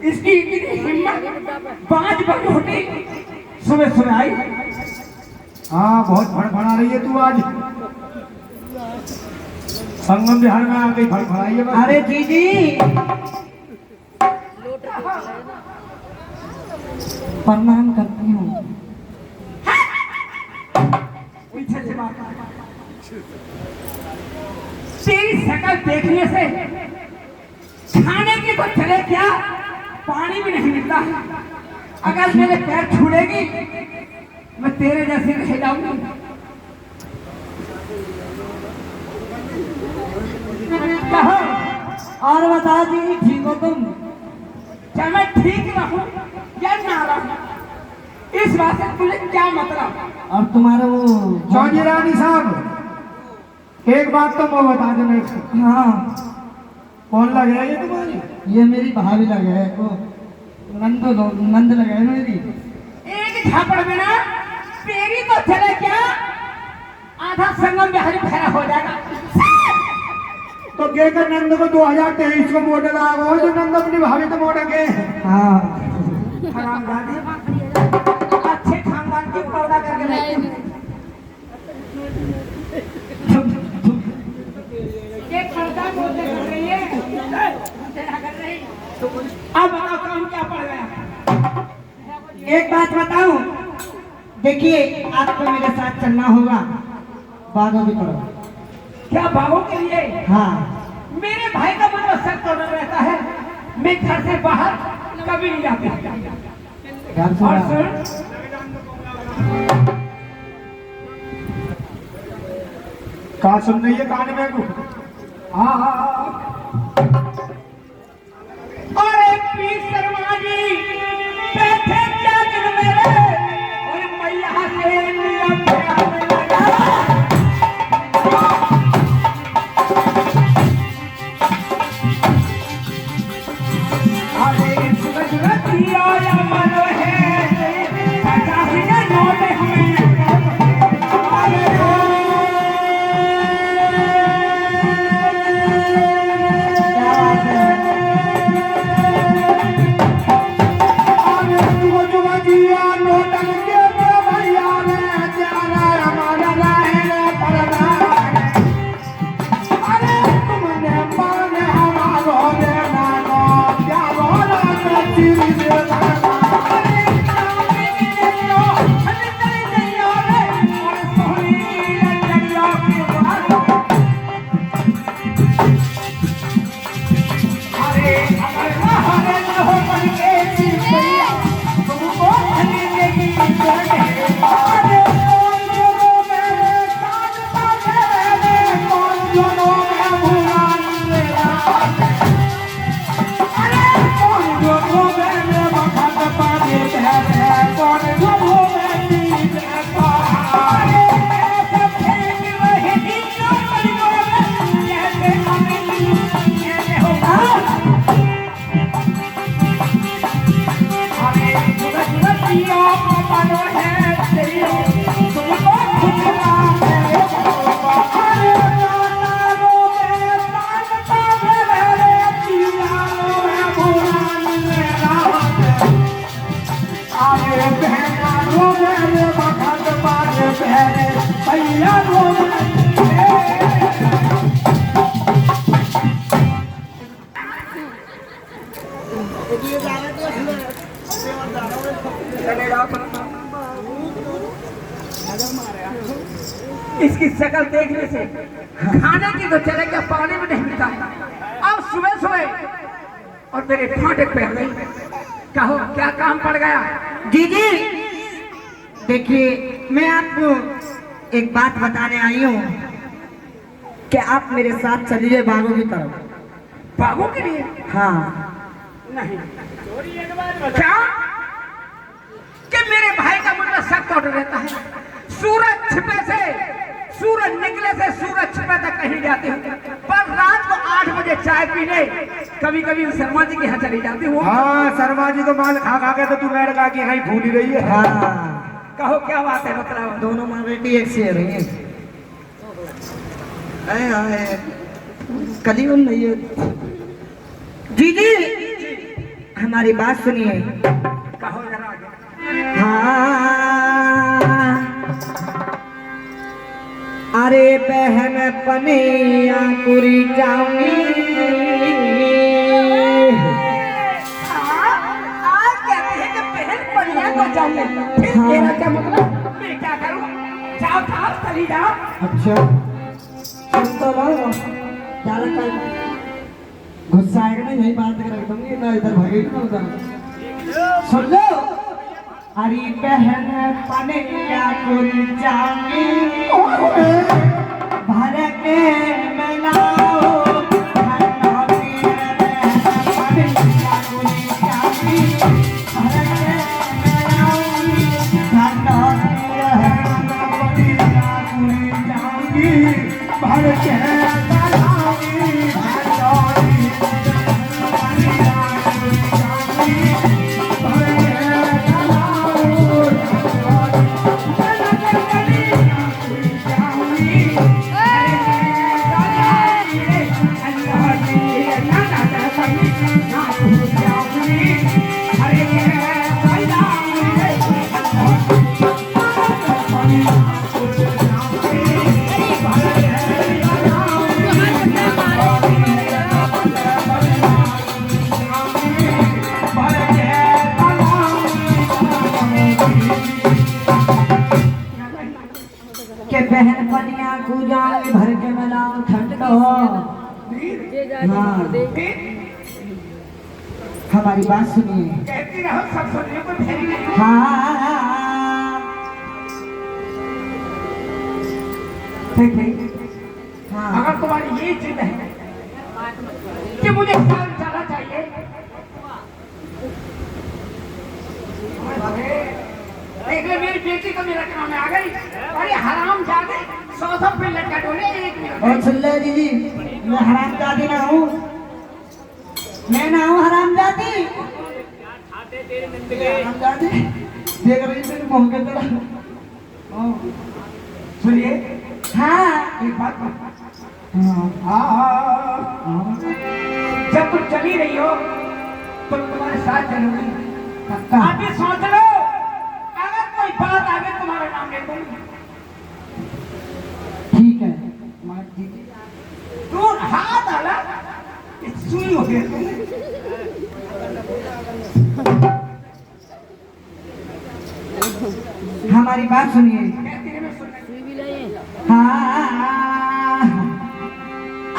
इसकी इतनी हिम्मत 5 बजे सुबह सुबह आई। हाँ बहुत फड़फड़ा रही है तू आज। संगम बिहार में आ गई फड़फड़ाई है बस। अरे जीजी प्रणाम करती हूँ। पीछे से बात तेरी शक्ल देखने से खाने की तो चले क्या, पानी भी नहीं मिलता। अगर मेरे पैर छूलेगी मैं तेरे जैसे रह जाऊंगी। कहो और बता दी ठीक हो तुम? क्या मैं ठीक रहूं या ना रहूं, इस बात से तुझे क्या मतलब? और तुम्हारा वो चौधरी रानी साहब एक बात तो मैं बता दे मेरे को। हाँ कौन लग रहा है ये तुम्हारी? ये मेरी भाभी लगे है, वो नंद लगे है मेरी। एक झापड़ में ना तेरी तो चले क्या, आधा संगम बिहारी फेरा हो जाएगा। तो के नंद को 2023 को मॉडल आ गया जो नंद अपनी भाभी तो मॉडल के। हाँ हरामजादी, अच्छे खानदान की पर्दा करके रहती है। एक पर्दा बोलते कर रही है। अब बताओ काम क्या पड़ गया? एक बात बताऊं, देखिए आपको मेरे साथ चलना होगा बागों की तरफ। क्या बागों के लिए? हाँ। मेरे भाई का मतलब सख्त ऑर्डर रहता है, मैं घर से बाहर कभी नहीं जाती। और सुन, कहा सुन रही है कहानी में को? और एक पीर शर्मा जी बैठे जागन मेरे, और मैया से नियम प्यार लगा। अरे सूरज आया मनो है 50 के नोट हमें। इसकी शक्ल देखने से खाने की तो चले क्या, पानी में नहीं मिलता। अब सुबह सुबह और मेरे फाटक पे आ गई। कहो क्या काम पड़ गया? दीदी देखिए मैं आपको एक बात बताने आई हूँ कि आप मेरे साथ चलिए बागों की तरफ। बागों के लिए? हाँ। नहीं। क्या कि मेरे भाई का मुझे सख्त ऑर्डर रहता है, सूरज छिपे से, सूरज निकले से सूरज छिपे तक कहीं जाती हूँ, पर रात को 8 बजे चाय पीने कभी कभी शर्मा जी के यहाँ चली जाती हूँ। हाँ शर्मा जी को माल खा खा के तो तू मेरे का की कहीं भूल ही रही है। हाँ कहो क्या बात है, मतलब दोनों माँ बेटी एक से रही है। कली नहीं है दीदी। हमारी बात सुनिए। कहो जरा आगे। हाँ, अरे बहन पनिया कुरी जाऊंगी, आज कहते हैं कि बहन पनिया को जाऊंगे, फिर हाँ। मेरा क्या मतलब? मैं क्या करूं? जाओ जाओ चली जाओ। अच्छा सुन तो लो, ज्यादा कल गुस्सा आएगा ना, यही बात कर दूंगी ना, इधर भागेगी ना उधर। सुन लो, अरे बहन पनिया कुरी जाऊंगी, भर के मनाओ धनौती बहन पनिया कुरी जाऊंगी, भर के मनाओ धनौती भर के के बहन पनिया पूजा में भर के मिलाओ ठंड हो। हाँ, हमारी बात सुनिए। कहती रहो, सब सुनने को भेजी नहीं। हाँ, ठीक है। हाँ, अगर तुम्हारी ये जिद है कि मुझे साल जाना चाहिए, देख ले मेरी बेटी तो मेरा काम में आ गई। अरे हराम जादे 100 पे लटका डोले एक मिनट और सुन ले दीदी, मैं हराम जाती ना हूँ, मैं ना हूँ हराम जाती। हराम जाती देख रही तेरी मुँह के तरह। सुनिए हाँ, एक बात हाँ, हाँ, जब तुम चली रही हो तो तुम्हारे साथ चलूंगी। पक्का। आप ये सोच लो, अगर कोई बात आगे तुम्हारा नाम ले दूंगी। ठीक है, मान दीजिए। तू हाथ डाला, सुई हो गई। हमारी बात सुनिए। कहती रहे, मैं सुन। हाँ,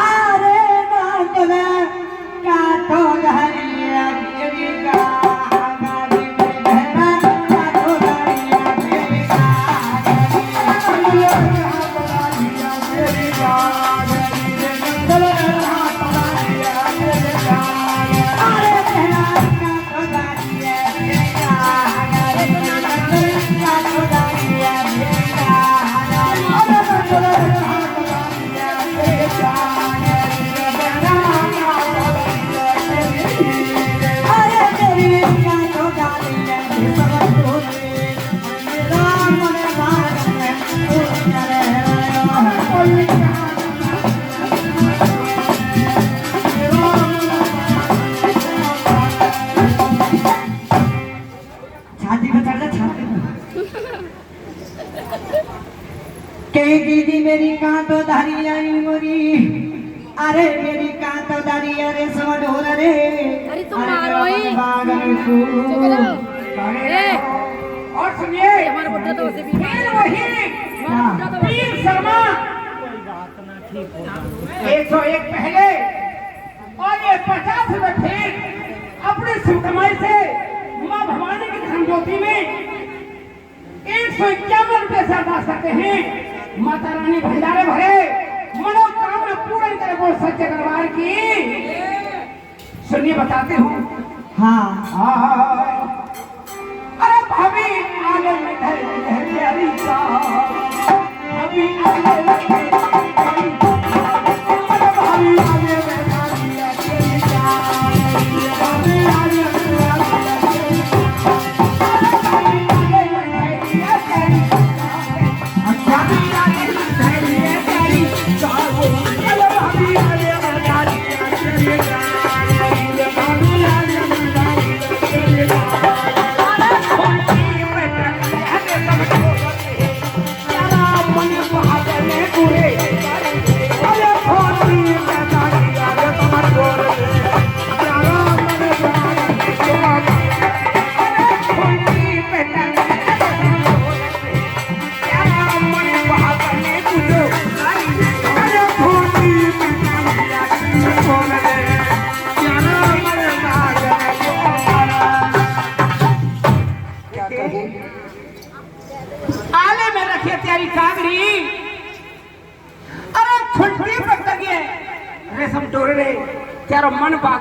अरे नाचना काटो घरिया मेरी गाड़ी में बहना, काटो घरिया मेरी अरे बहना काटो घरिया मेरी काटो घरिया अरे तेरी काटो घरिया मेरा मन भाग में छाती पे चढ़ जा, छाती पे। कहीं दीदी मेरी कांटो धारी आई मोरी, अरे मेरी कांटो धारी अरे समझ हो रे। अरे तुम मारो ही। बागन को और सुनिए, हमारा बुड्ढा तो वैसे भी फिर वही वीर शर्मा 101 पहले और ये 50 रुपए फिर अपने शिव कमाई से मां भवानी की धनज्योति में 151 रुपए से अरदास करते हैं। माता रानी भंडारे भरे, मनोकामना पूर्ण करे, बोल सच्चे दरबार की। सुनिए बताते हूँ। हाँ, अरे भाभी आगे में धैर्य का, भाभी आगे में धैर्य का, अरे भाभी आगे में धैर्य का, भाभी आगे में धैर्य का, अरे भाभी आगे में धैर्य का, अच्छा, भाभी आगे में धैर्य का, अरे भाभी आगे में धैर्य का, भाभी आगे में धैर्य है आले में रखिए तेरी कागरी, अरे खुंटी पर तगिए रेशम टोरे रे, तेरा मन बात